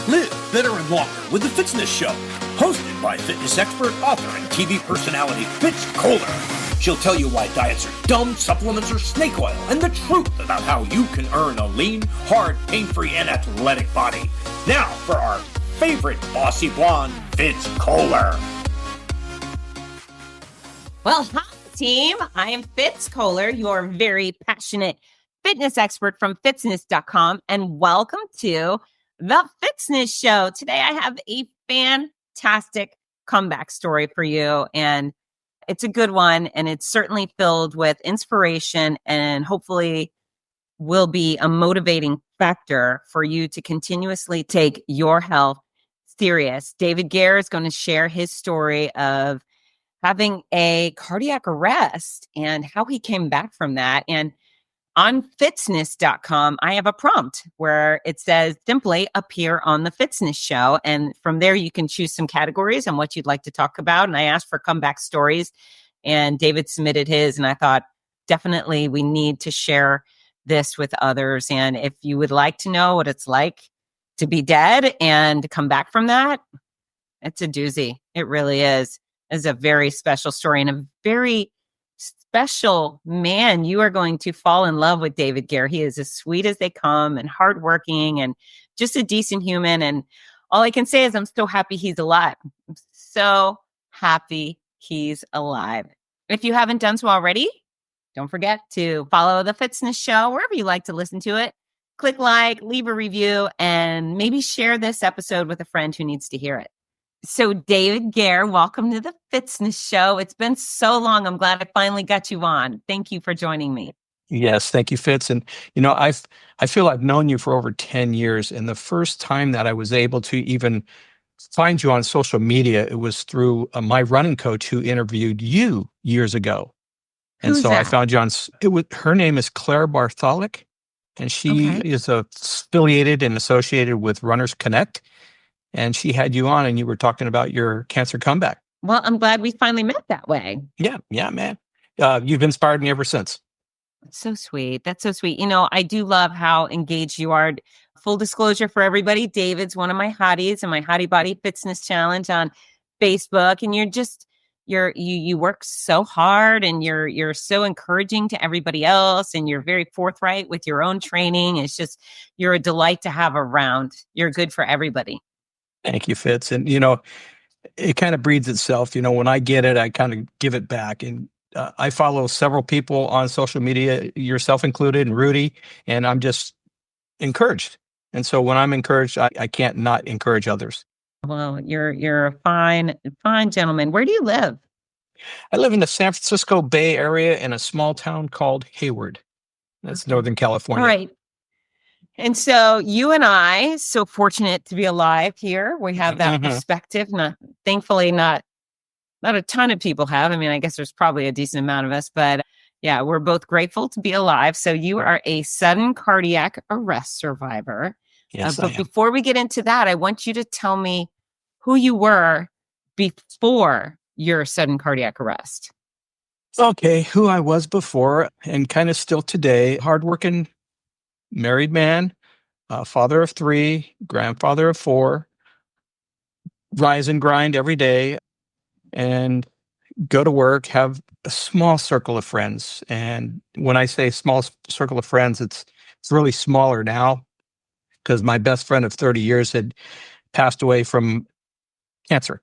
Live fitter and longer with the Fitzness Show, hosted by fitness expert, author, and TV personality Fitz Kohler. She'll tell you why diets are dumb, supplements are snake oil, and the truth about how you can earn a lean, hard, pain-free, and athletic body. Now for our favorite bossy blonde, Fitz Kohler. Well, hi, team. I am Fitz Kohler, your very passionate fitness expert from fitzness.com, and welcome to the Fitzness Show. Today, I have a fantastic comeback story for you, and it's a good one, and it's certainly filled with inspiration and hopefully will be a motivating factor for you to continuously take your health serious. David Gare is going to share his story of having a cardiac arrest and how he came back from that. And on fitzness.com, I have a prompt where it says simply appear on the Fitzness Show. And from there, you can choose some categories and what you'd like to talk about. And I asked for comeback stories, and David submitted his. And I thought, definitely, we need to share this with others. And if you would like to know what it's like to be dead and come back from that, it's a doozy. It really is. It's a very special story and a very special man. You are going to fall in love with David Gare. He is as sweet as they come and hardworking and just a decent human. And all I can say is I'm so happy he's alive. I'm so happy he's alive. If you haven't done so already, don't forget to follow the Fitzness Show wherever you like to listen to it. Click like, leave a review, and maybe share this episode with a friend who needs to hear it. So David Gare, welcome to the Fitzness Show. It's been so long. I'm glad I finally got you on. Thank you for joining me. Yes, thank you, Fitz. And, I feel I've known you for over 10 years. And the first time that I was able to even find you on social media, it was through my running coach who interviewed you years ago. And Who's so that? I found you on, her name is Claire Bartholic, and she is affiliated and associated with Runners Connect. And she had you on and you were talking about your cancer comeback. Well, I'm glad we finally met that way. Yeah, man. You've inspired me ever since. That's so sweet. That's so sweet. I do love how engaged you are. Full disclosure for everybody, David's one of my hotties in my Hottie Body Fitzness Challenge on Facebook. And you work so hard and you're so encouraging to everybody else. And you're very forthright with your own training. It's just, you're a delight to have around. You're good for everybody. Thank you, Fitz. And, it kind of breeds itself. When I get it, I kind of give it back. And I follow several people on social media, yourself included, and Rudy, and I'm just encouraged. And so when I'm encouraged, I can't not encourage others. Well, you're a fine gentleman. Where do you live? I live in the San Francisco Bay Area in a small town called Hayward. That's Northern California. All right. And so you and I, so fortunate to be alive here. We have that perspective. Thankfully, not a ton of people have. I mean, I guess there's probably a decent amount of us, but yeah, we're both grateful to be alive. So you are a sudden cardiac arrest survivor. Yes, but before we get into that, I want you to tell me who you were before your sudden cardiac arrest. Okay, who I was before and kind of still today, hardworking married man, father of 3, grandfather of 4, rise and grind every day and go to work, have a small circle of friends. And when I say small circle of friends, it's really smaller now because my best friend of 30 years had passed away from cancer.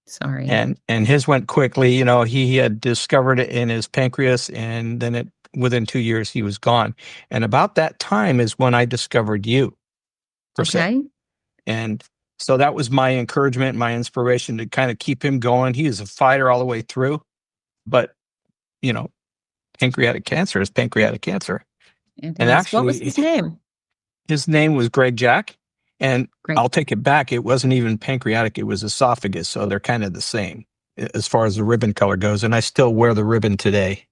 Sorry. And his went quickly. He had discovered it in his pancreas, and then within 2 years, he was gone. And about that time is when I discovered you. Okay. And so that was my encouragement, my inspiration to kind of keep him going. He is a fighter all the way through. But, pancreatic cancer is pancreatic cancer. And actually, what was his name? His name was Greg Jack. And Great. I'll take it back. It wasn't even pancreatic. It was esophagus. So they're kind of the same as far as the ribbon color goes. And I still wear the ribbon today.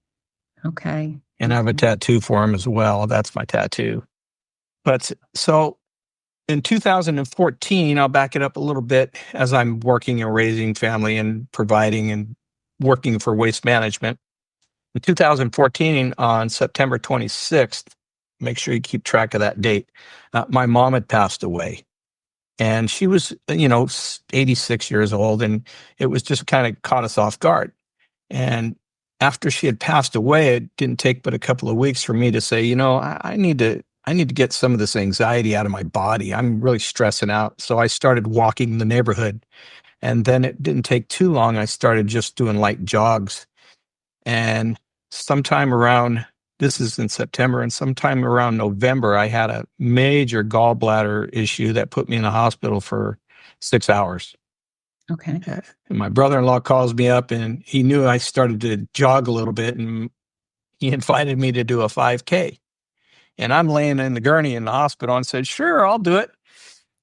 Okay. And I have a tattoo for him as well. That's my tattoo. But so in 2014, I'll back it up a little bit as I'm working and raising family and providing and working for Waste Management. In 2014, on September 26th, make sure you keep track of that date, my mom had passed away. And she was, 86 years old, and it was just kind of caught us off guard. And after she had passed away, it didn't take but a couple of weeks for me to say, I need to get some of this anxiety out of my body. I'm really stressing out. So I started walking the neighborhood. And then it didn't take too long. I started just doing light jogs. And sometime around, this is in September, and sometime around November, I had a major gallbladder issue that put me in the hospital for 6 hours. Okay. And my brother-in-law calls me up, and he knew I started to jog a little bit, and he invited me to do a 5K. And I'm laying in the gurney in the hospital and said, sure, I'll do it.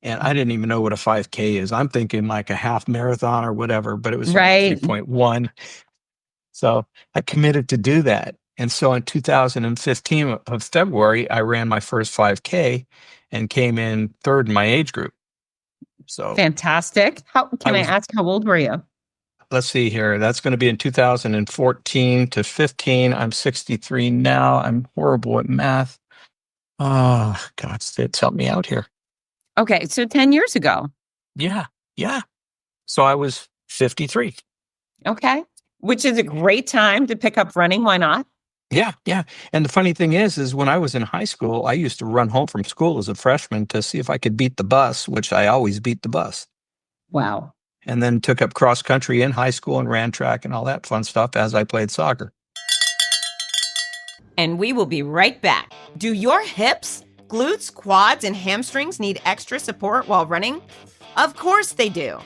And I didn't even know what a 5K is. I'm thinking like a half marathon or whatever, but it was Right. 3.1. So I committed to do that. And so in 2015 of February, I ran my first 5K and came in third in my age group. So Fantastic. How can I ask, how old were you? Let's see here. That's going to be in 2014 to 15. I'm 63 now. I'm horrible at math. Oh, God, it's helped me out here. Okay, so 10 years ago. Yeah. So I was 53. Okay, which is a great time to pick up running. Why not? Yeah. And the funny thing is when I was in high school, I used to run home from school as a freshman to see if I could beat the bus, which I always beat the bus. Wow. And then took up cross country in high school and ran track and all that fun stuff as I played soccer. And we will be right back. Do your hips, glutes, quads, and hamstrings need extra support while running? Of course they do.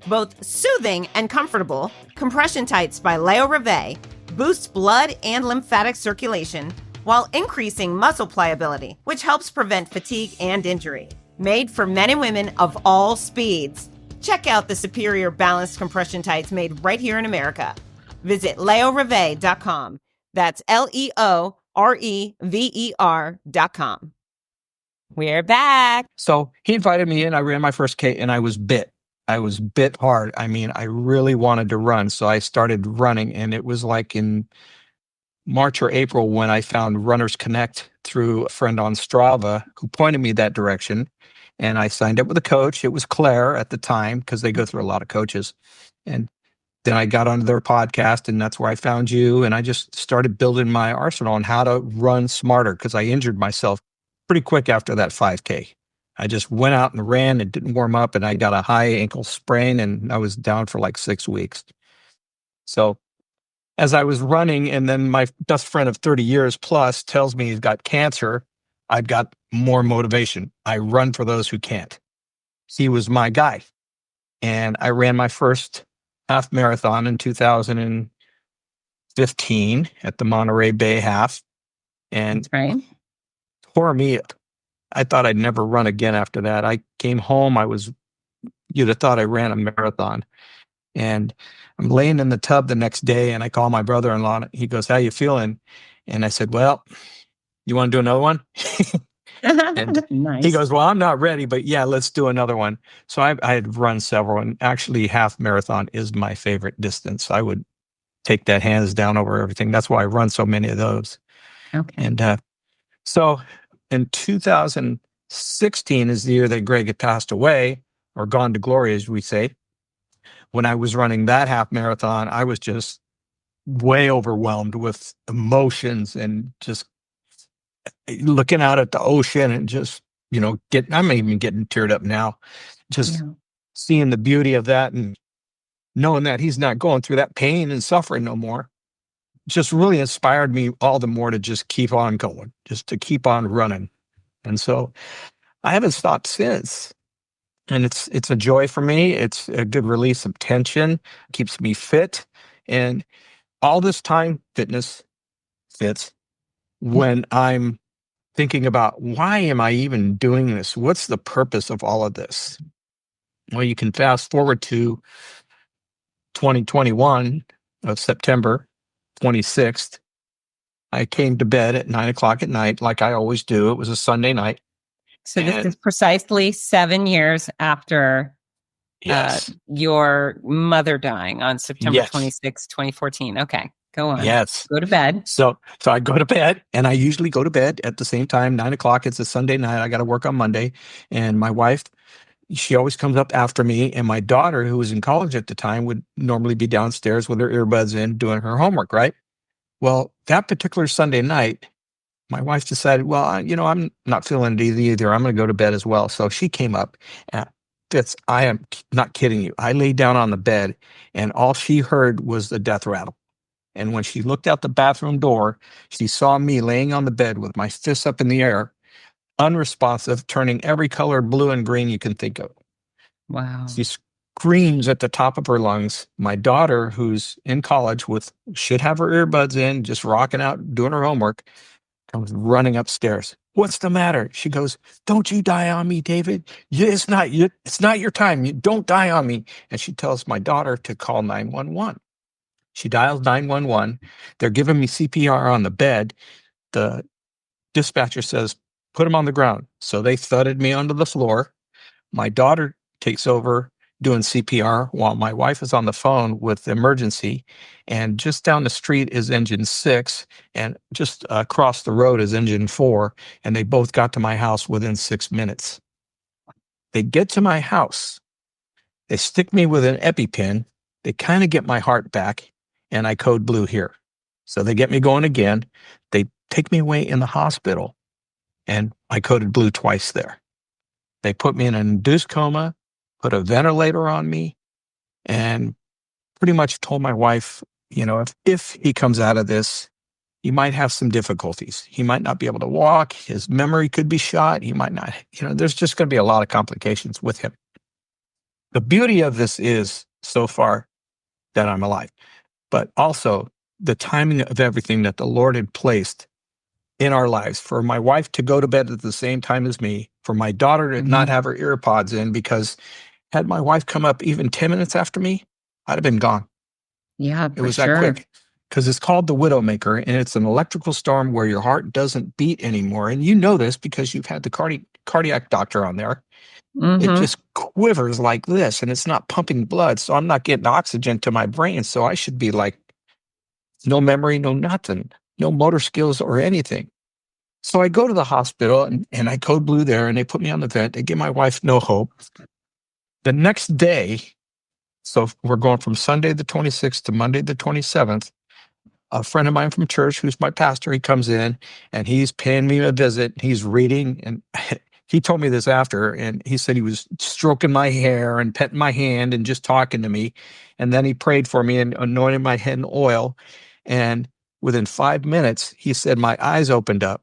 Both soothing and comfortable, compression tights by Leo Reve boosts blood and lymphatic circulation while increasing muscle pliability, which helps prevent fatigue and injury. Made for men and women of all speeds. Check out the superior balanced compression tights made right here in America. Visit leoreve.com. That's LeoRever.com. We're back. So he invited me in. I ran my first K and I was bit. I was bit hard. I mean, I really wanted to run. So I started running, and it was like in March or April when I found Runners Connect through a friend on Strava who pointed me that direction. And I signed up with a coach. It was Claire at the time, because they go through a lot of coaches. And then I got onto their podcast, and that's where I found you. And I just started building my arsenal on how to run smarter, because I injured myself pretty quick after that 5K. I just went out and ran and didn't warm up, and I got a high ankle sprain, and I was down for like 6 weeks. So as I was running, and then my best friend of 30 years plus tells me he's got cancer, I've got more motivation. I run for those who can't. He was my guy. And I ran my first half marathon in 2015 at the Monterey Bay Half, and That's right. tore me up. I thought I'd never run again after that. I came home. You'd have thought I ran a marathon. And I'm laying in the tub the next day, and I call my brother-in-law. He goes, how you feeling? And I said, well, you want to do another one? And nice. He goes, well, I'm not ready, but yeah, let's do another one. So I had run several, and actually half marathon is my favorite distance. I would take that hands down over everything. That's why I run so many of those. Okay. And so in 2016 is the year that Greg had passed away, or gone to glory, as we say. When I was running that half marathon, I was just way overwhelmed with emotions and just looking out at the ocean and just, I'm even getting teared up now, just seeing the beauty of that and knowing that he's not going through that pain and suffering no more. Just really inspired me all the more to just keep on going, just to keep on running. And so I haven't stopped since. And it's a joy for me. It's a good release of tension, keeps me fit. And all this time, fitness fits when I'm thinking about, why am I even doing this? What's the purpose of all of this? Well, you can fast forward to 2021 of September 26th. I came to bed at 9:00 at night, like I always do. It was a Sunday night. So this is precisely 7 years after your mother dying on September 26, 2014. Okay, go on. Yes. Go to bed. So I go to bed, and I usually go to bed at the same time, 9:00. It's a Sunday night. I got to work on Monday. And my wife she always comes up after me. And my daughter, who was in college at the time, would normally be downstairs with her earbuds in doing her homework, right? Well, that particular Sunday night, my wife decided, well, I'm not feeling it either. I'm going to go to bed as well. So she came up. And Fitz, I am not kidding you. I laid down on the bed, and all she heard was the death rattle. And when she looked out the bathroom door, she saw me laying on the bed with my fists up in the air, unresponsive, turning every color blue and green you can think of. Wow. She screams at the top of her lungs. My daughter, who's in college should have her earbuds in, just rocking out, doing her homework, comes running upstairs. What's the matter? She goes, don't you die on me, David. It's not your time. You don't die on me. And she tells my daughter to call 911. She dials 911. They're giving me CPR on the bed. The dispatcher says, put him on the ground. So they thudded me onto the floor. My daughter takes over doing CPR while my wife is on the phone with emergency. And just down the street is engine 6, and just across the road is engine 4. And they both got to my house within 6 minutes. They get to my house. They stick me with an EpiPen. They kind of get my heart back, and I code blue here. So they get me going again. They take me away in the hospital, and I coded blue twice there. They put me in an induced coma, put a ventilator on me, and pretty much told my wife, if he comes out of this, he might have some difficulties. He might not be able to walk. His memory could be shot. He might not, there's just going to be a lot of complications with him. The beauty of this is so far that I'm alive, but also the timing of everything that the Lord had placed in our lives, for my wife to go to bed at the same time as me, for my daughter to not have her earpods in, because had my wife come up even 10 minutes after me, I'd have been gone. Yeah, It was that quick, because it's called the Widowmaker, and it's an electrical storm where your heart doesn't beat anymore. And you know this because you've had the cardiac doctor on there. It just quivers like this, and it's not pumping blood. So I'm not getting oxygen to my brain. So I should be like, no memory, no nothing, no motor skills or anything. So I go to the hospital, and I code blue there, and they put me on the vent. They give my wife no hope. The next day, so we're going from Sunday the 26th to Monday the 27th, a friend of mine from church, who's my pastor, he comes in, and he's paying me a visit. He's reading, and he told me this after, and he said he was stroking my hair and petting my hand and just talking to me. And then he prayed for me and anointed my head in oil. And within 5 minutes, he said my eyes opened up.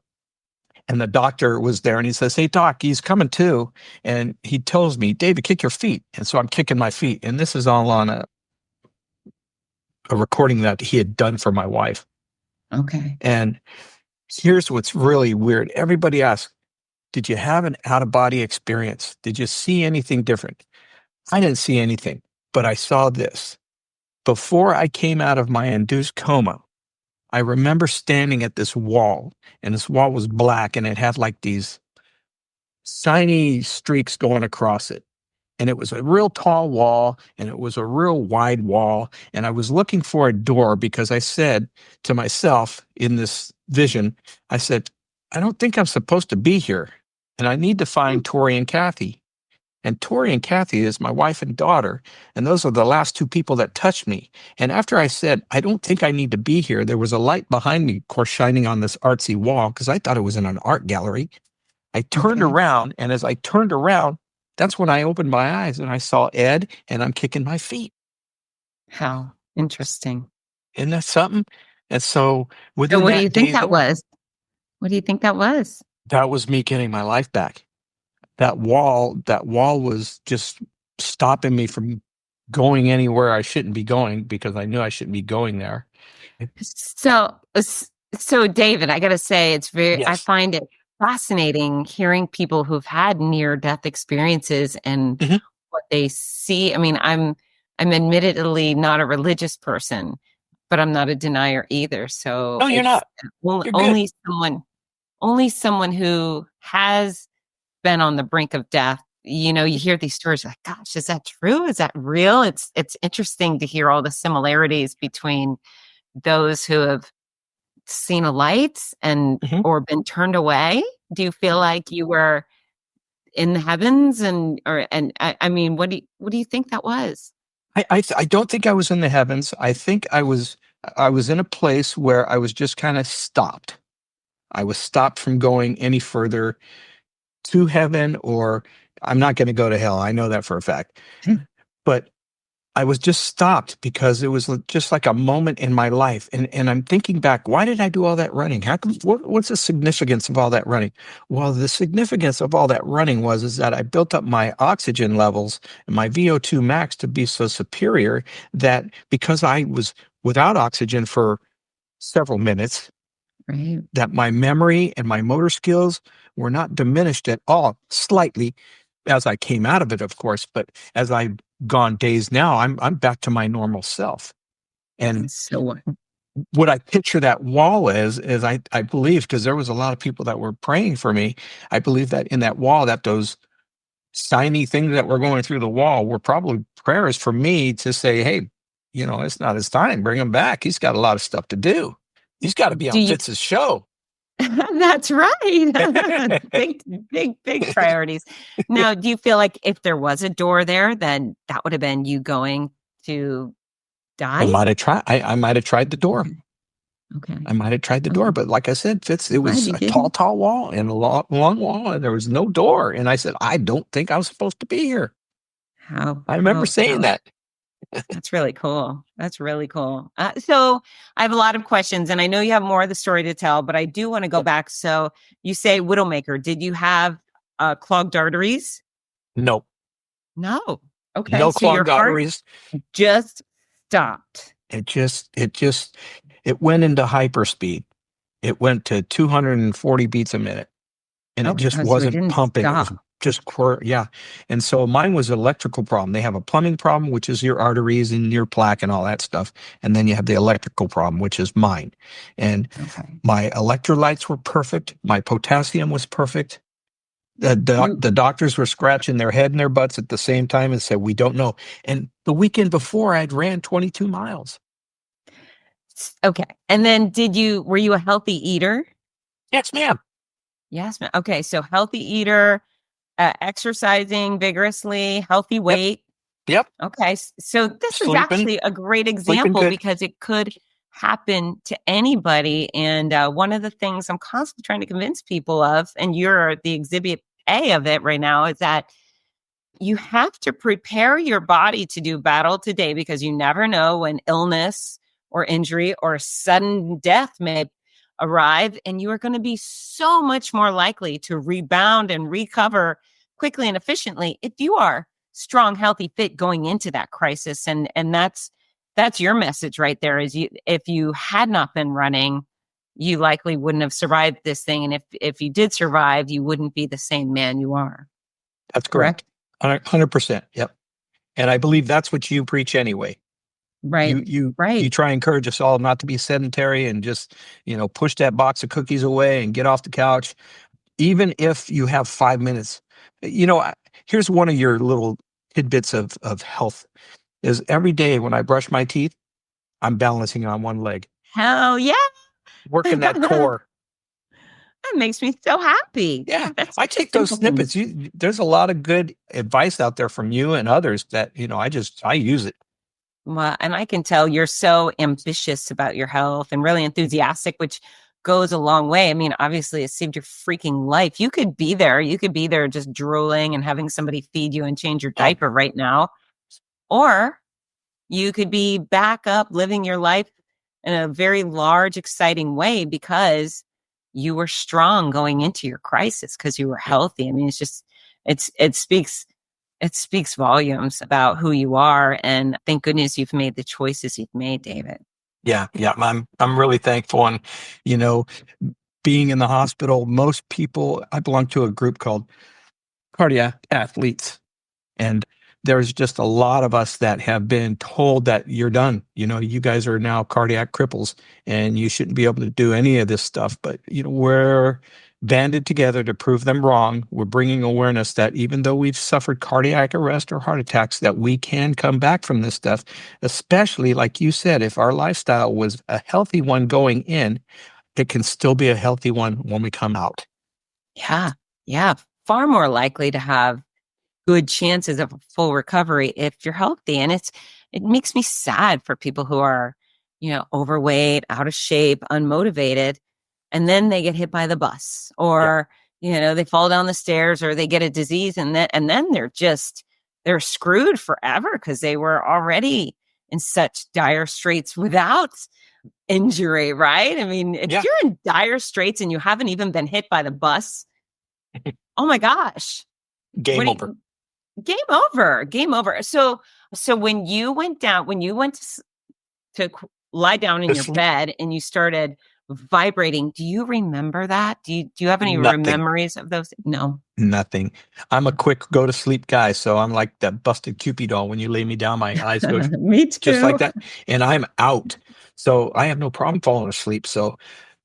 And the doctor was there, and he says, hey, doc, he's coming too. And he tells me, David, kick your feet. And so I'm kicking my feet. And this is all on a recording that he had done for my wife. Okay. And here's what's really weird. Everybody asks, did you have an out-of-body experience? Did you see anything different? I didn't see anything, but I saw this. Before I came out of my induced coma, I remember standing at this wall, and this wall was black, and it had like these shiny streaks going across it. And it was a real tall wall, and it was a real wide wall. And I was looking for a door because I said to myself in this vision, I said, I don't think I'm supposed to be here. And I need to find Tori and Kathy. And Tori and Kathy is my wife and daughter. And those are the last two people that touched me. And after I said, I don't think I need to be here, there was a light behind me, of course, shining on this artsy wall, because I thought it was in an art gallery. I turned around, and as I turned around, that's when I opened my eyes, and I saw Ed, and I'm kicking my feet. How interesting. Isn't that something? And so within So what that do you think day, that was? What do you think that was? that was me getting my life back. That wall was just stopping me from going anywhere I shouldn't be going, because I knew I shouldn't be going there. So David, I got to say, I Yes. find it fascinating hearing people who've had near-death experiences and what they see. I mean, I'm admittedly not a religious person, but I'm not a denier either. So No, you're not. You're good. Only someone who has been on the brink of death. You hear these stories like, gosh, is that true? Is that real? It's interesting to hear all the similarities between those who have seen a light and or been turned away. Do you feel like you were in the heavens? I mean, what do you think that was? I don't think I was in the heavens. I think I was in a place where I was just kind of stopped. I was stopped from going any further to heaven, or I'm not going to go to hell. I know that for a fact. But I was just stopped because it was just like a moment in my life. And I'm thinking back, why did I do all that running? How come, what's the significance of all that running? Well, the significance of all that running is that I built up my oxygen levels and my VO2 max to be so superior that because I was without oxygen for several minutes, Right. that my memory and my motor skills were not diminished at all, slightly, as I came out of it, of course, but as I've gone days now, I'm back to my normal self. And So what I picture that wall is I believe, because there was a lot of people that were praying for me. I believe that in that wall, that those shiny things that were going through the wall were probably prayers for me to say, hey, it's not his time. Bring him back. He's got a lot of stuff to do. He's got to be do on you Fitz's show. That's right. Big priorities. Now, do you feel like if there was a door there, then that would have been you going to I die? might have tried. I might have tried the door. Okay. I might have tried the door, but like I said, Fitz, it was you a didn't. tall wall and a long wall, and there was no door. And I said, I don't think I was supposed to be here. I remember saying that. That's really cool. That's really cool. So I have a lot of questions, and I know you have more of the story to tell, but I do want to go back. So you say Widowmaker. Did you have clogged arteries? No. No. Okay. No So your clogged heart arteries. just stopped. It went into hyperspeed. It went to 240 beats a minute, and it just So it wasn't didn't pumping. It was stop. just yeah. And so mine was an electrical problem. They have a plumbing problem, which is your arteries and your plaque and all that stuff, and then you have the electrical problem, which is mine. And my electrolytes were perfect. My potassium was perfect. The doctors were scratching their head and their butts at the same time and said, we don't know. And the weekend before, I'd ran 22 miles. Okay. And then were you a healthy eater? Yes, ma'am. Yes, ma'am. Okay. So healthy eater, exercising vigorously, healthy weight. Yep. Okay. So this is Sleeping. actually a great example because it could happen to anybody. And one of the things I'm constantly trying to convince people of, and you're the exhibit A of it right now, is that you have to prepare your body to do battle today because you never know when illness or injury or sudden death may arrive, and you are going to be so much more likely to rebound and recover quickly and efficiently if you are strong, healthy, fit going into that crisis. And that's your message right there. Is if you had not been running, you likely wouldn't have survived this thing, and if you did survive, you wouldn't be the same man you are. That's correct. 100%. Yep. And I believe that's what you preach anyway. Right. You try and encourage us all not to be sedentary and just, push that box of cookies away and get off the couch. Even if you have 5 minutes, here's one of your little tidbits of health is every day when I brush my teeth, I'm balancing on one leg. Hell yeah. Working that core. That makes me so happy. Yeah, I take those snippets. There's a lot of good advice out there from you and others that, I use it. Well, and I can tell you're so ambitious about your health and really enthusiastic, which goes a long way. I mean, obviously it saved your freaking life. You could be there. You could be there just drooling and having somebody feed you and change your diaper right now. Or you could be back up living your life in a very large, exciting way because you were strong going into your crisis because you were healthy. I mean, it speaks volumes about who you are. And thank goodness you've made the choices you've made, David. Yeah. I'm really thankful. And, being in the hospital, most people, I belong to a group called Cardiac Athletes. And there's just a lot of us that have been told that you're done. You guys are now cardiac cripples and you shouldn't be able to do any of this stuff. But, we're banded together to prove them wrong. We're bringing awareness that even though we've suffered cardiac arrest or heart attacks, that we can come back from this stuff, especially like you said, if our lifestyle was a healthy one going in, it can still be a healthy one when we come out. Yeah. far more likely to have good chances of a full recovery if you're healthy. And it makes me sad for people who are, overweight, out of shape, unmotivated, and then they get hit by the bus, or they fall down the stairs, or they get a disease, and then they're screwed forever because they were already in such dire straits without injury, right? I mean, if you're in dire straits and you haven't even been hit by the bus, oh my gosh. Game over. Game over. So when you went to lie down in your bed and you started vibrating, do you remember that? Do you have any memories of those? No. Nothing. I'm a quick go to sleep guy, so I'm like that busted Cupid doll. When you lay me down, my eyes go me too. Just like that, and I'm out. So I have no problem falling asleep. So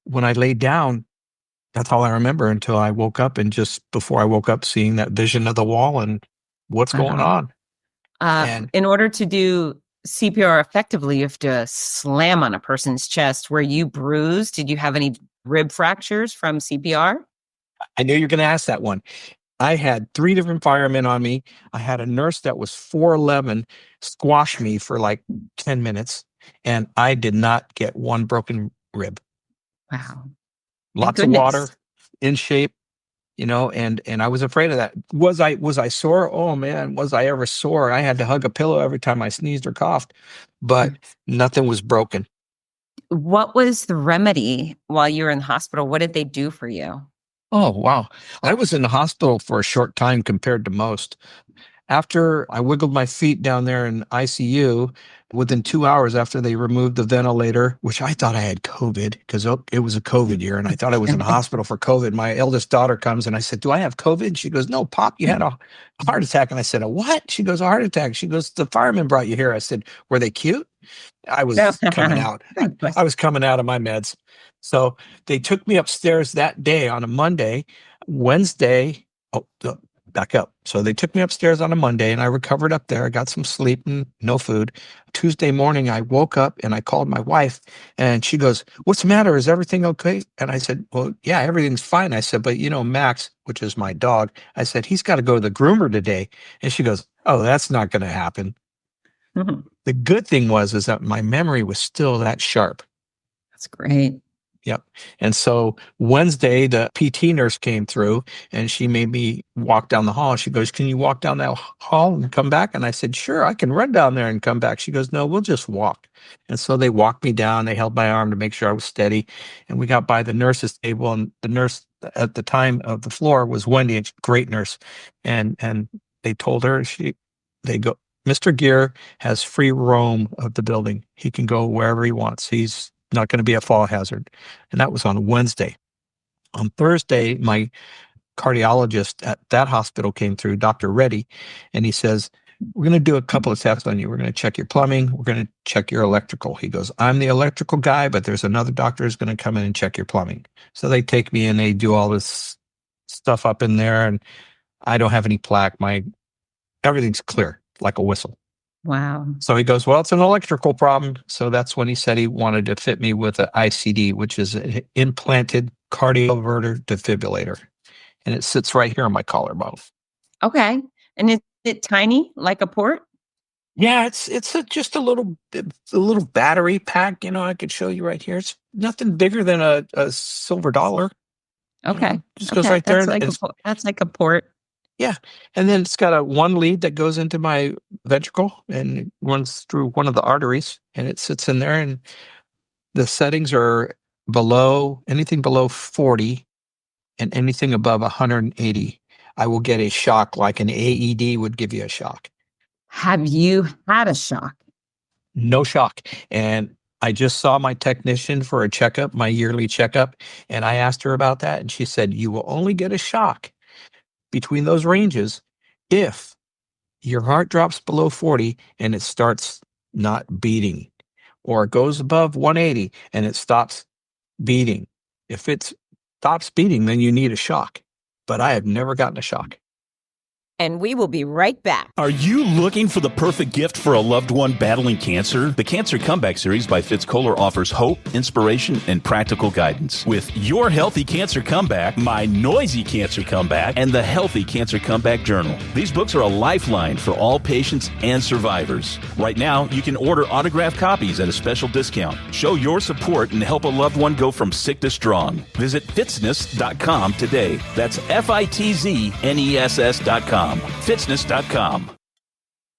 when I laid down, that's all I remember until I woke up, and just before I woke up, seeing that vision of the wall and what's going on. And in order to do CPR effectively, you have to slam on a person's chest. Were you bruised? Did you have any rib fractures from CPR? I knew you were going to ask that one. I had 3 different firemen on me. I had a nurse that was 4'11", squash me for like 10 minutes, and I did not get one broken rib. Wow. Lots of water, in shape, and I was afraid of that. Was I sore? Oh man, was I ever sore? I had to hug a pillow every time I sneezed or coughed, but nothing was broken. What was the remedy while you were in the hospital? What did they do for you? Oh, wow. I was in the hospital for a short time compared to most. After I wiggled my feet down there in ICU, within 2 hours after they removed the ventilator, which I thought I had COVID because it was a COVID year, and I thought I was in the hospital for COVID. My eldest daughter comes and I said, "Do I have COVID?" She goes, "No, Pop, you had a heart attack." And I said, "A what?" She goes, "A heart attack." She goes, "The firemen brought you here." I said, "Were they cute?" I was coming out. I was coming out of my meds. So they took me upstairs that day on a Monday. Wednesday, back up. So they took me upstairs on a Monday, and I recovered up there. I got some sleep and no food. Tuesday morning, I woke up and I called my wife, and she goes, "What's the matter? Is everything okay?" And I said, "Well, yeah, everything's fine." I said, "But Max, which is my dog," I said, "he's got to go to the groomer today." And she goes, "Oh, that's not going to happen." Mm-hmm. The good thing is that my memory was still that sharp. That's great. Yep. And so Wednesday, the PT nurse came through and she made me walk down the hall. She goes, "Can you walk down that hall and come back?" And I said, "Sure, I can run down there and come back." She goes, "No, we'll just walk." And so they walked me down. They held my arm to make sure I was steady. And we got by the nurse's table, and the nurse at the time of the floor was Wendy, a great nurse. And they told her, they go, "Mr. Gear has free roam of the building. He can go wherever he wants. He's not going to be a fall hazard." And that was on Wednesday. On Thursday, my cardiologist at that hospital came through, Dr. Reddy, and he says, "We're going to do a couple of tests on you. We're going to check your plumbing. We're going to check your electrical." He goes, "I'm the electrical guy, but there's another doctor who's going to come in and check your plumbing." So they take me and they do all this stuff up in there, and I don't have any plaque. Everything's clear, like a whistle. Wow. So he goes, "Well, it's an electrical problem." So that's when he said he wanted to fit me with an ICD, which is an implanted cardioverter defibrillator. And it sits right here on my collarbone. Okay. And is it tiny, like a port? Yeah, it's just a little battery pack. I could show you right here. It's nothing bigger than a silver dollar. Okay. Just goes right there. That's like a port. Yeah. And then it's got one lead that goes into my ventricle and it runs through one of the arteries, and it sits in there, and the settings are anything below 40 and anything above 180. I will get a shock like an AED would give you a shock. Have you had a shock? No shock. And I just saw my technician for a checkup, my yearly checkup, and I asked her about that, and she said, "You will only get a shock between those ranges if your heart drops below 40 and it starts not beating, or it goes above 180 and it stops beating. If it stops beating, then you need a shock." But I have never gotten a shock. and we will be right back. Are you looking for the perfect gift for a loved one battling cancer? The Cancer Comeback Series by Fitz Kohler offers hope, inspiration, and practical guidance. With Your Healthy Cancer Comeback, My Noisy Cancer Comeback, and The Healthy Cancer Comeback Journal. These books are a lifeline for all patients and survivors. Right now, you can order autographed copies at a special discount. Show your support and help a loved one go from sick to strong. Visit fitzness.com today. That's FITZNESS.com. Fitzness.com.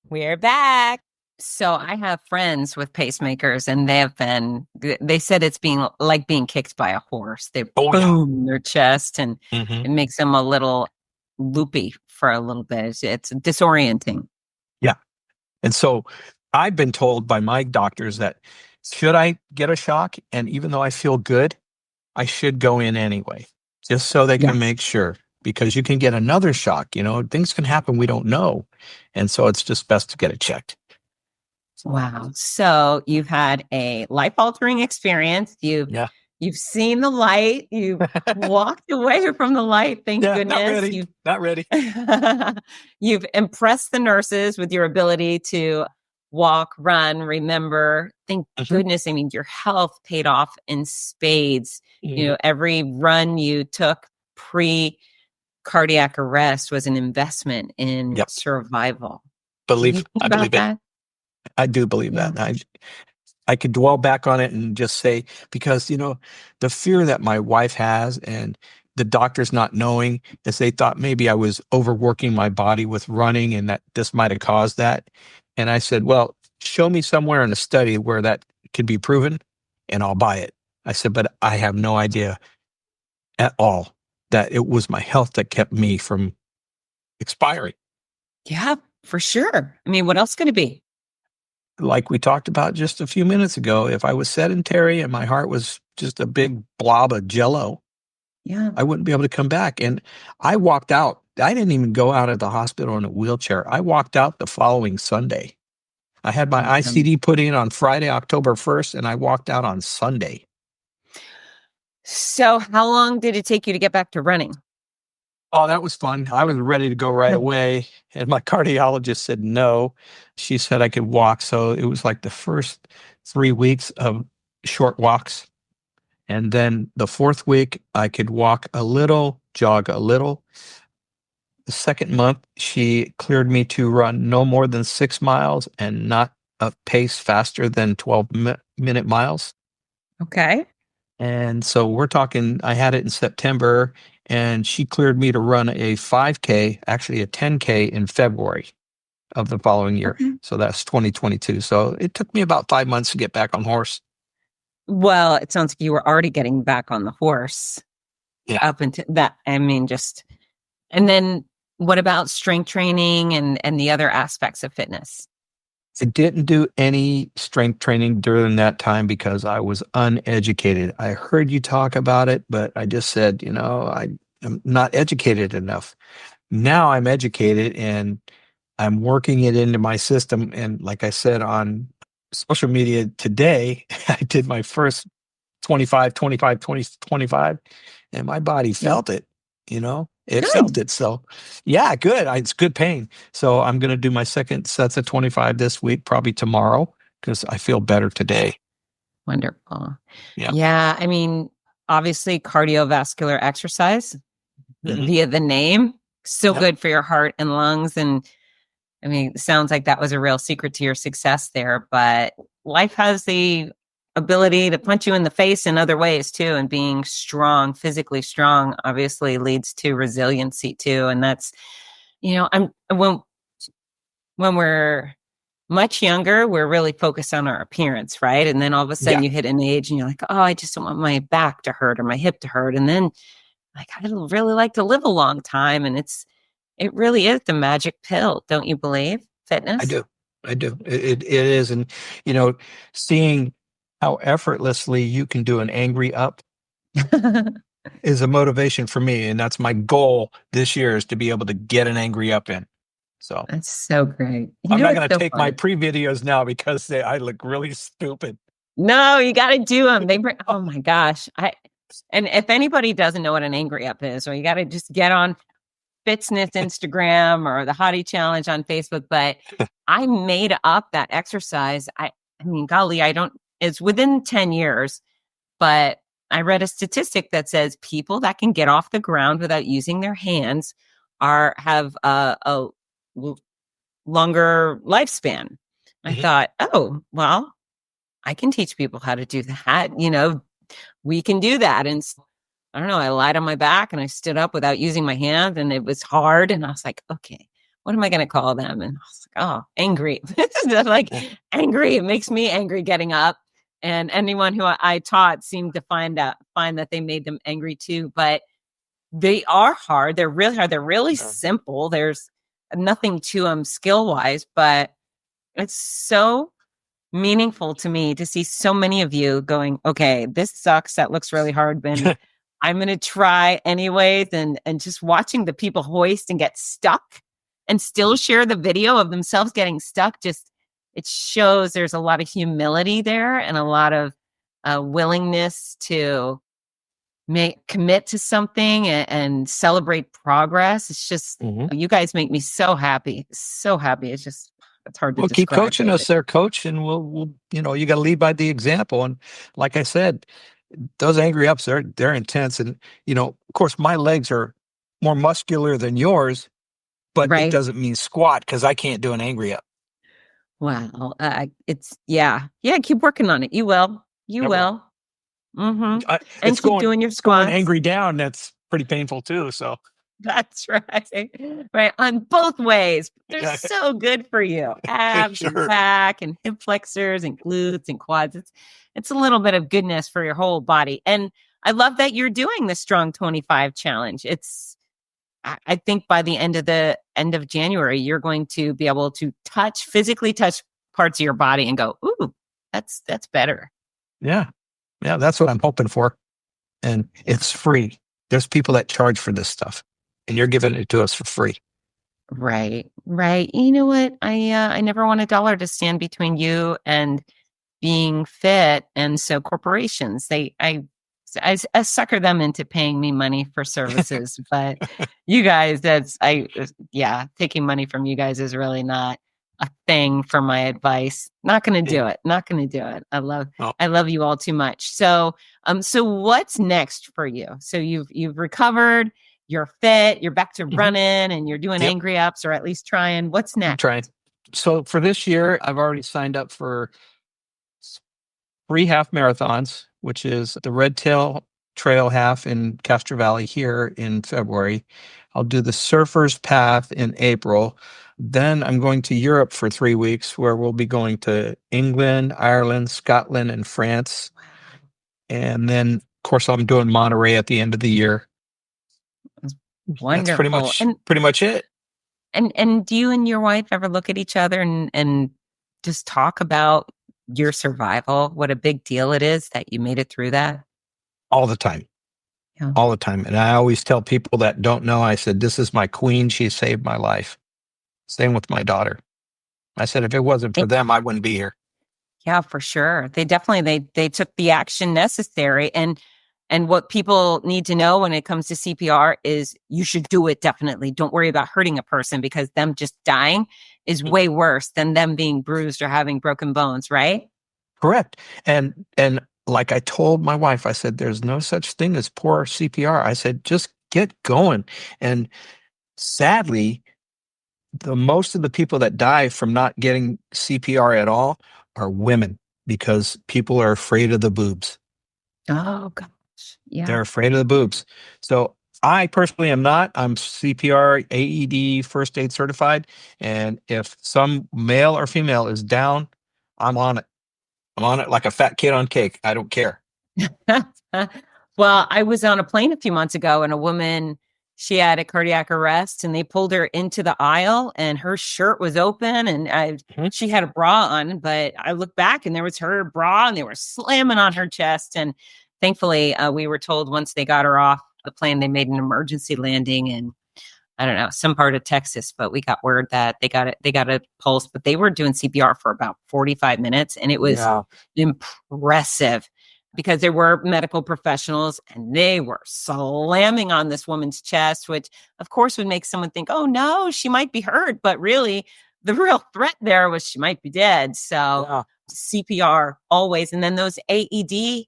We're back. So I have friends with pacemakers, and they said it's being kicked by a horse. They boom their chest, and it makes them a little loopy for a little bit. It's disorienting. Yeah. And so I've been told by my doctors that should I get a shock, and even though I feel good, I should go in anyway, just so they can make sure. Because you can get another shock, things can happen we don't know. And so it's just best to get it checked. Wow. So you've had a life-altering experience. You've seen the light. You've walked away from the light. Thank goodness. Not ready. You've impressed the nurses with your ability to walk, run, remember. Thank goodness. I mean, your health paid off in spades. Every run you took pre-cardiac arrest was an investment in survival. I believe it. I do believe that. I could dwell back on it and just say, because, the fear that my wife has and the doctors not knowing is they thought maybe I was overworking my body with running and that this might have caused that. And I said, well, show me somewhere in a study where that can be proven and I'll buy it. I said, but I have no idea at all that it was my health that kept me from expiring. Yeah, for sure. I mean, what else could it be? Like we talked about just a few minutes ago, if I was sedentary and my heart was just a big blob of jello, I wouldn't be able to come back. And I walked out. I didn't even go out of the hospital in a wheelchair. I walked out the following Sunday. I had my ICD put in on Friday, October 1st, and I walked out on Sunday. So how long did it take you to get back to running? Oh, that was fun. I was ready to go right away. And my cardiologist said no. She said I could walk. So it was like the first 3 weeks of short walks. And then the fourth week, I could walk a little, jog a little. The second month, she cleared me to run no more than 6 miles and not a pace faster than 12-minute miles. Okay. And so we're talking, I had it in September, and she cleared me to run a 5K, actually a 10K in February of the following year. Okay. So that's 2022. So it took me about 5 months to get back on horse. Well, it sounds like you were already getting back on the horse. Yeah. Up into that. I mean, and then what about strength training and the other aspects of fitness? I didn't do any strength training during that time because I was uneducated. I heard you talk about it, but I just said, I'm not educated enough. Now I'm educated and I'm working it into my system. And like I said on social media today, I did my first 25, 25, 20, 25, and my body felt it, It felt it. So yeah, good. It's good pain. So I'm going to do my second sets of 25 this week, probably tomorrow, because I feel better today. Wonderful. Yeah. Yeah. I mean, obviously cardiovascular exercise via the name, so good for your heart and lungs. And I mean, it sounds like that was a real secret to your success there, but life has the ability to punch you in the face in other ways too. And being strong, physically strong, obviously leads to resiliency too. And that's, when we're much younger, we're really focused on our appearance, right? And then all of a sudden you hit an age and you're like, oh, I just don't want my back to hurt or my hip to hurt. And then I'd really like to live a long time. And it really is the magic pill. Don't you believe? Fitness? I do. It is. And, seeing how effortlessly you can do an angry up is a motivation for me. And that's my goal this year, is to be able to get an angry up in. So that's so great. I'm not going to take my pre-videos now because I look really stupid. No, you got to do them. Oh my gosh. And if anybody doesn't know what an angry up is, or you got to just get on fitzness Instagram or the hottie challenge on Facebook, but I made up that exercise. I mean, golly, it's within 10 years, but I read a statistic that says people that can get off the ground without using their hands have a longer lifespan. I thought, oh, well, I can teach people how to do that. We can do that. And I don't know, I lied on my back and I stood up without using my hands, and it was hard. And I was like, okay, what am I going to call them? And I was like, oh, angry. Like angry. It makes me angry getting up. And anyone who I taught seemed to find that they made them angry too. But they are hard. They're really hard. They're really simple. There's nothing to them skill wise, but it's so meaningful to me to see so many of you going, okay, this sucks. That looks really hard, but I'm going to try anyways. And just watching the people hoist and get stuck and still share the video of themselves getting stuck, it shows there's a lot of humility there and a lot of willingness to commit to something and celebrate progress. It's just, you guys make me so happy. So happy. It's hard to describe. Keep coaching us there, coach, and we'll you got to lead by the example. And like I said, those angry ups, they're intense. And, of course, my legs are more muscular than yours, but it doesn't mean squat because I can't do an angry up. Wow. Keep working on it. You will. You will. And keep doing your squats. Going angry down, that's pretty painful too. So that's right. Right. On both ways. They're so good for you. Abs and back and hip flexors and glutes and quads. It's a little bit of goodness for your whole body. And I love that you're doing the Strong 25 challenge. I think by the end of January, you're going to be able to physically touch parts of your body and go, ooh, that's better. Yeah. Yeah. That's what I'm hoping for. And it's free. There's people that charge for this stuff, and you're giving it to us for free. Right. You know what? I never want $1 to stand between you and being fit. And so corporations, I sucker them into paying me money for services, but you guys, taking money from you guys is really not a thing for my advice. Not going to do it. Not going to do it. I love you all too much. So, so what's next for you? So you've recovered, you're fit, you're back to running, and you're doing angry ups, or at least trying. What's next? I'm trying. So for this year, I've already signed up for 3 half marathons, which is the Red Tail Trail half in Castro Valley here in February. I'll do the Surfer's Path in April. Then I'm going to Europe for 3 weeks, where we'll be going to England, Ireland, Scotland, and France. And then, of course, I'm doing Monterey at the end of the year. Wonderful. That's pretty much it. And do you and your wife ever look at each other and just talk about your survival? What a big deal it is that you made it through that? All the time. Yeah. All the time. And I always tell people that don't know, I said, this is my queen. She saved my life. Same with my daughter. I said, if it wasn't for them, I wouldn't be here. Yeah, for sure. They definitely, they took the action necessary. And what people need to know when it comes to CPR is you should do it definitely. Don't worry about hurting a person, because them just dying is way worse than them being bruised or having broken bones, right? Correct. And like I told my wife, I said, there's no such thing as poor CPR. I said, just get going. And sadly, most of the people that die from not getting CPR at all are women, because people are afraid of the boobs. Oh, gosh. Yeah. They're afraid of the boobs. So I personally am not. I'm CPR, AED, first aid certified. And if some male or female is down, I'm on it. I'm on it like a fat kid on cake. I don't care. Well, I was on a plane a few months ago, and a woman, she had a cardiac arrest, and they pulled her into the aisle, and her shirt was open, and she had a bra on, but I looked back and there was her bra, and they were slamming on her chest. And thankfully, we were told once they got her off the plane, they made an emergency landing in, I don't know, some part of Texas, but we got word that they got a pulse, but they were doing CPR for about 45 minutes, and it was impressive. because there were medical professionals and they were slamming on this woman's chest, which of course would make someone think, oh no, she might be hurt. But really the real threat there was she might be dead. So CPR always. And then those AED,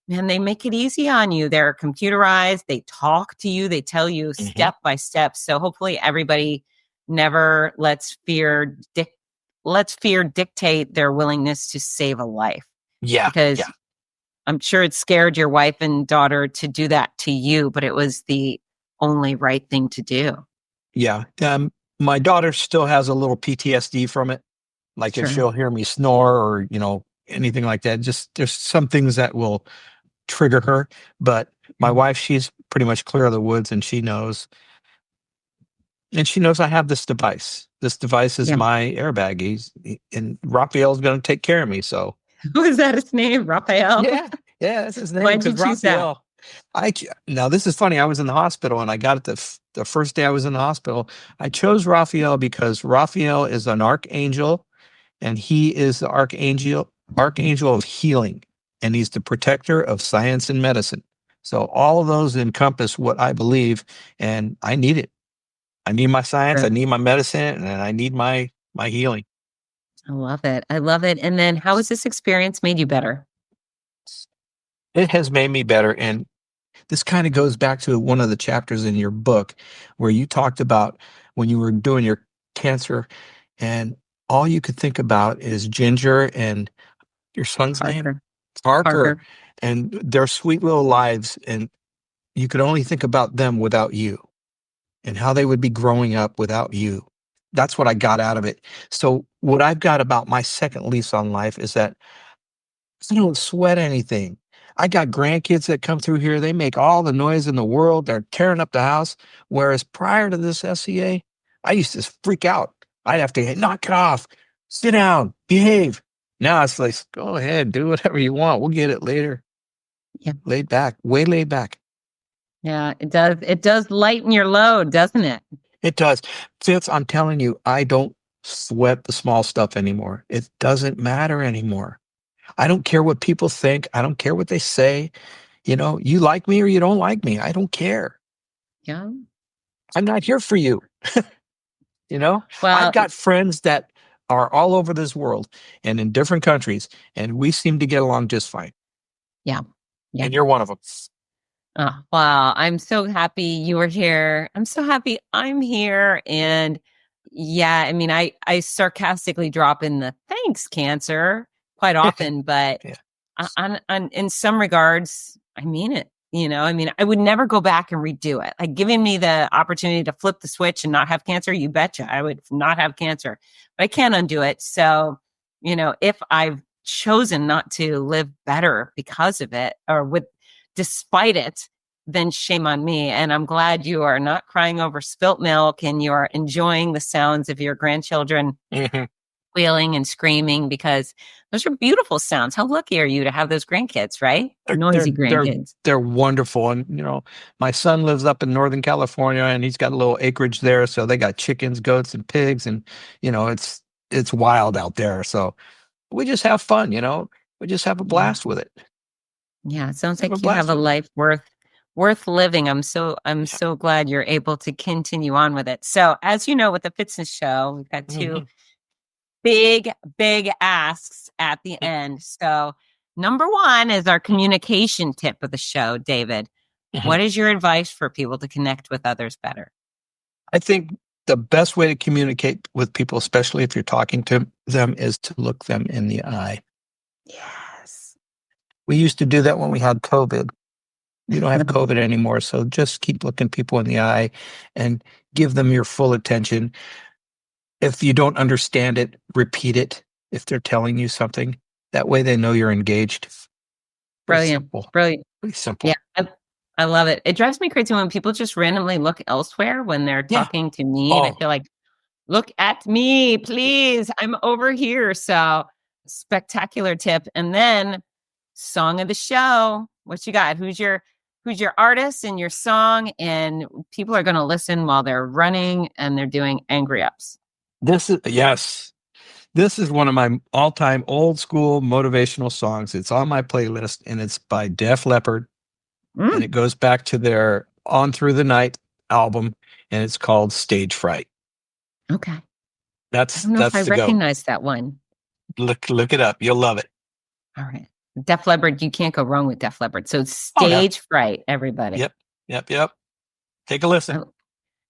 man, they make it easy on you. They're computerized. They talk to you. They tell you step by step. So hopefully everybody never lets fear dictate their willingness to save a life. Yeah. Because I'm sure it scared your wife and daughter to do that to you, but it was the only right thing to do. Yeah. My daughter still has a little PTSD from it. Like if she'll hear me snore or, anything like that, just there's some things that will trigger her. But my wife, she's pretty much clear of the woods, and she knows. And she knows I have this device. This device is my airbag. And Raphael's going to take care of me. So. Was that his name, Raphael? Yeah, that's his name. Why'd you choose that? Now this is funny. I was in the hospital, and I got it the first day I was in the hospital. I chose Raphael because Raphael is an archangel, and he is the archangel of healing, and he's the protector of science and medicine. So all of those encompass what I believe, and I need it. I need my science, I need my medicine, and I need my healing. I love it. I love it. And then how has this experience made you better? It has made me better. And this kind of goes back to one of the chapters in your book where you talked about when you were doing your cancer and all you could think about is Ginger and your son's name? Parker. And their sweet little lives. And you could only think about them without you and how they would be growing up without you. That's what I got out of it. So what I've got about my second lease on life is that I don't sweat anything. I got grandkids that come through here. They make all the noise in the world. They're tearing up the house. Whereas prior to this SCA, I used to freak out. I'd have to knock it off, sit down, behave. Now it's like, go ahead, do whatever you want. We'll get it later. Yeah. Laid back, way laid back. Yeah, it does. It does lighten your load, doesn't it? It does. Fitz, I'm telling you, I don't sweat the small stuff anymore. It doesn't matter anymore. I don't care what people think. I don't care what they say. You like me or you don't like me. I don't care. Yeah. I'm not here for you. Well, I've got friends that are all over this world and in different countries, and we seem to get along just fine. Yeah. And you're one of them. Oh, wow. I'm so happy you were here. I'm so happy I'm here. And yeah, I mean, I sarcastically drop in the thanks, cancer, quite often, but in some regards, I mean it. I would never go back and redo it. Like giving me the opportunity to flip the switch and not have cancer, you betcha I would not have cancer, but I can't undo it. So, if I've chosen not to live better because of it or despite it, then shame on me. And I'm glad you are not crying over spilt milk and you are enjoying the sounds of your grandchildren squealing and screaming, because those are beautiful sounds. How lucky are you to have those grandkids, right? Noisy grandkids. They're wonderful. And, my son lives up in Northern California and he's got a little acreage there. So they got chickens, goats, and pigs. And, it's wild out there. So we just have fun, we just have a blast with it. Yeah. It sounds like you have a life worth living. I'm so glad you're able to continue on with it. So as you know, with the Fitzness Show, we've got two big asks at the end. So number one is our communication tip of the show. David, what is your advice for people to connect with others better? I think the best way to communicate with people, especially if you're talking to them, is to look them in the eye. Yes. We used to do that when we had COVID. You don't have COVID anymore. So just keep looking people in the eye and give them your full attention. If you don't understand it, repeat it. If they're telling you something, that way they know you're engaged. Brilliant. Brilliant. Pretty simple. Yeah. I love it. It drives me crazy when people just randomly look elsewhere when they're talking to me. And I feel like, look at me, please. I'm over here. So spectacular tip. And then song of the show. What you got? Who's your artist and your song? And people are going to listen while they're running and they're doing angry ups. This is, yes. This is one of my all-time old school motivational songs. It's on my playlist, and it's by Def Leppard, and it goes back to their On Through the Night album, and it's called Stage Fright. Okay. That's I don't know if I the go. recognize that one. Look it up. You'll love it. All right. Def Leppard, you can't go wrong with Def Leppard. So Stage Fright, everybody. Yep. Take a listen.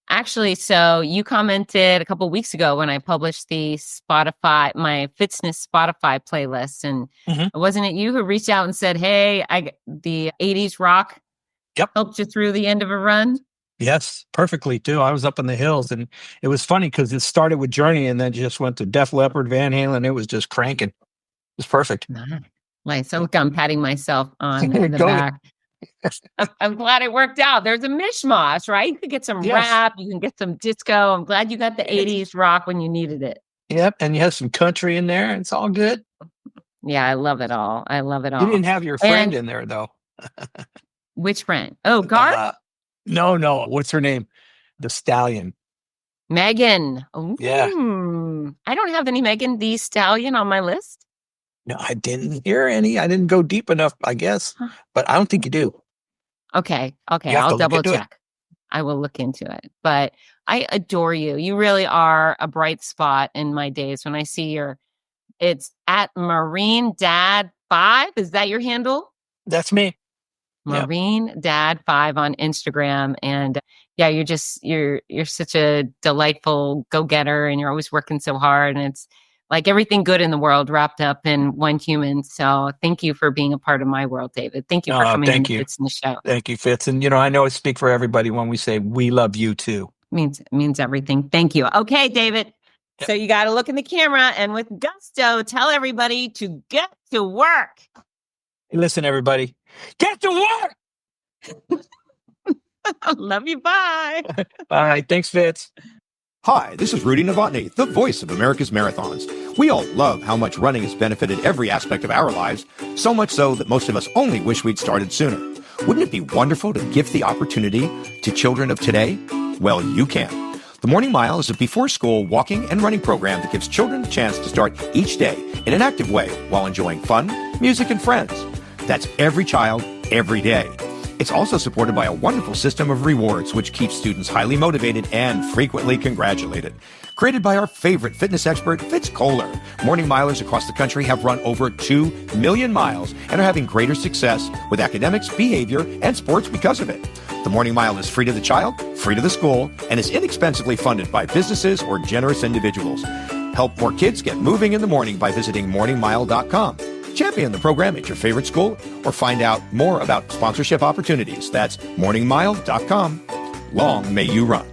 Actually, so you commented a couple of weeks ago when I published the my fitzness Spotify playlist, and wasn't it you who reached out and said, "Hey, the '80s rock helped you through the end of a run"? Yes, perfectly too. I was up in the hills, and it was funny because it started with Journey, and then just went to Def Leppard, Van Halen. It was just cranking. It was perfect. Nice. So look, I'm patting myself on the back. I'm glad it worked out. There's a mishmash, right? You could get some rap, you can get some disco. I'm glad you got the 80s rock when you needed it. Yep, and you have some country in there. It's all good. Yeah, I love it all. You didn't have your friend in there, though. Which friend? Oh, Garth? No. What's her name? The Stallion. Megan. Ooh. Yeah. I don't have any Megan Thee Stallion on my list. No, I didn't hear any. I didn't go deep enough, I guess. But I don't think you do. Okay. I'll double check. I will look into it. But I adore you. You really are a bright spot in my days when I see it's at Marine Dad 5. Is that your handle? That's me. Marine Dad 5 on Instagram. And you're such a delightful go-getter, and you're always working so hard, and it's like everything good in the world wrapped up in one human. So thank you for being a part of my world, David. Thank you for coming in the Fitz in the show. Thank you, Fitz. And, I know I speak for everybody when we say we love you too. Means everything. Thank you. Okay, David. Yep. So you got to look in the camera and with gusto, tell everybody to get to work. Hey, listen, everybody, get to work. Love you. Bye. Bye. Thanks, Fitz. Hi, this is Rudy Novotny, the voice of America's Marathons. We all love how much running has benefited every aspect of our lives, so much so that most of us only wish we'd started sooner. Wouldn't it be wonderful to gift the opportunity to children of today? Well, you can. The Morning Mile is a before-school walking and running program that gives children a chance to start each day in an active way while enjoying fun, music, and friends. That's every child, every day. It's also supported by a wonderful system of rewards, which keeps students highly motivated and frequently congratulated. Created by our favorite fitness expert, Fitz Kohler, Morning Milers across the country have run over 2 million miles and are having greater success with academics, behavior, and sports because of it. The Morning Mile is free to the child, free to the school, and is inexpensively funded by businesses or generous individuals. Help more kids get moving in the morning by visiting morningmile.com. Champion the program at your favorite school or find out more about sponsorship opportunities. That's morningmile.com. Long may you run.